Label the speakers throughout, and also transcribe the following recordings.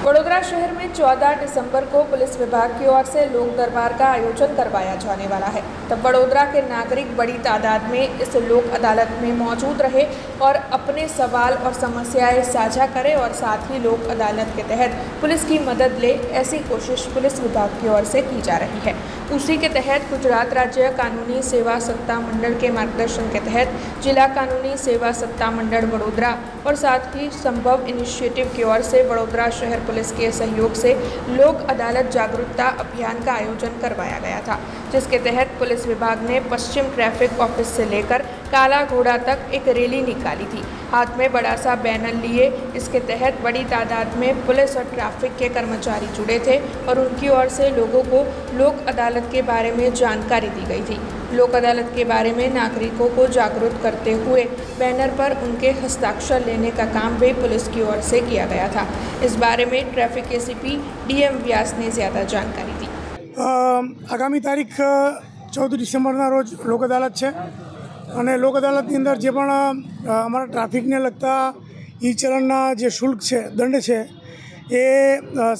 Speaker 1: वडोदरा शहर में 14 दिसंबर को पुलिस विभाग की ओर से लोक दरबार का आयोजन करवाया जाने वाला है। तब वडोदरा के नागरिक बड़ी तादाद में इस लोक अदालत में मौजूद रहे और अपने सवाल और समस्याएं साझा करें और साथ ही लोक अदालत के तहत पुलिस की मदद ले, ऐसी कोशिश पुलिस विभाग की ओर से की जा रही है। उसी के तहत गुजरात राज्य कानूनी सेवा सत्ता मंडल के मार्गदर्शन के तहत जिला कानूनी सेवा सत्ता मंडल वडोदरा और साथ ही संभव इनिशिएटिव की ओर से वडोदरा शहर पुलिस के सहयोग से लोक अदालत जागरूकता अभियान का आयोजन करवाया गया था, जिसके तहत पुलिस विभाग ने पश्चिम ट्रैफिक ऑफिस से लेकर काला घोड़ा तक एक रैली निकाली थी, हाथ में बड़ा सा बैनर लिए। इसके तहत बड़ी तादाद में पुलिस और ट्रैफिक के कर्मचारी जुड़े थे और उनकी ओर से लोगों को लोक अदालत के बारे में जानकारी दी गई थी। लोक अदालत के बारे में नागरिकों को जागरूक करते हुए बैनर पर उनके हस्ताक्षर लेने का काम भी पुलिस की ओर से किया गया था। इस बारे में ट्रैफिक एसीपी डीएम व्यास ने ज़्यादा जानकारी दी।
Speaker 2: आगामी तारीख 14 डिसेम्बरना रोज लोक अदालत है અને લોક અદાલતની અંદર જે પણ અમારા ટ્રાફિકને લગતા ઈ ચલણના જે શુલ્ક છે દંડ છે એ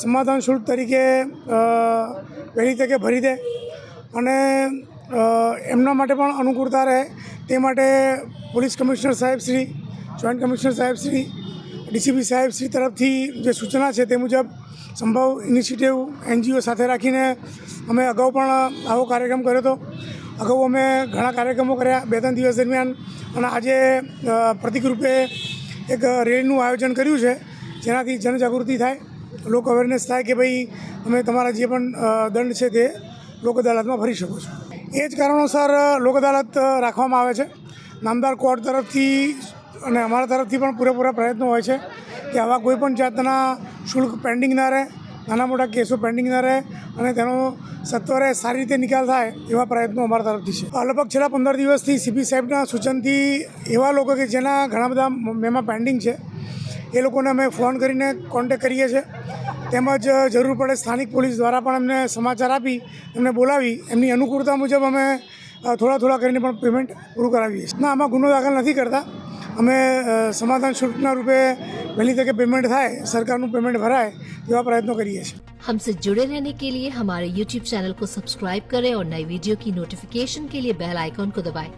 Speaker 2: સમાધાન શુલ્ક તરીકે વહેલી તકે ભરી દે અને એમના માટે પણ અનુકૂળતા રહે તે માટે પોલીસ કમિશનર સાહેબ શ્રી, જોઈન્ટ કમિશનર સાહેબ શ્રી, ડીસીપી સાહેબ શ્રી તરફથી જે સૂચના છે તે મુજબ સંભવ ઇનિશિયેટિવ એનજીઓ સાથે રાખીને અમે અગાઉ પણ આવો કાર્યક્રમ કર્યો હતો। અગાઉ અમે ઘણા કાર્યક્રમો કર્યા 2-3 દિવસ દરમિયાન અને આજે પ્રતિક રૂપે એક રેલીનું આયોજન કર્યું છે, જેનાથી જનજાગૃતિ થાય, લોક અવેરનેસ થાય કે ભાઈ તમે તમારા જે પણ દંડ છે તે લોક અદાલતમાં ભરી શકો છો। એ જ કારણોસર લોક અદાલત રાખવામાં આવે છે। નામદાર કોર્ટ તરફથી અને અમારા તરફથી પણ પૂરેપૂરા પ્રયત્નો હોય છે કે આવા કોઈ પણ જાતના શુલ્ક પેન્ડિંગ ના રહે, નાના મોટા કેસો પેન્ડિંગ ના રહે અને તેનો સત્વરે સારી રીતે નિકાલ થાય એવા પ્રયત્નો અમારા તરફથી છે। લગભગ છેલ્લા 15 દિવસથી સીપી સાહેબના સૂચનથી એવા લોકો કે જેના ઘણા બધા મેમાં પેન્ડિંગ છે એ લોકોને અમે ફોન કરીને કોન્ટેક્ટ કરીએ છીએ, તેમજ જરૂર પડે સ્થાનિક પોલીસ દ્વારા પણ એમને સમાચાર આપી એમને બોલાવી એમની અનુકૂળતા મુજબ અમે થોડા કરીને પણ પેમેન્ટ પૂરું કરાવીએ છીએ। ના, આમાં ગુનો દાખલ નથી કરતા, અમે સમાધાન શુલ્કના રૂપે વહેલી તકે પેમેન્ટ થાય, સરકારનું પેમેન્ટ ભરાય એવા પ્રયત્નો કરીએ છીએ।
Speaker 3: हमसे जुड़े रहने के लिए हमारे YouTube चैनल को सब्सक्राइब करें और नई वीडियो की नोटिफिकेशन के लिए बेल आइकॉन को दबाएं।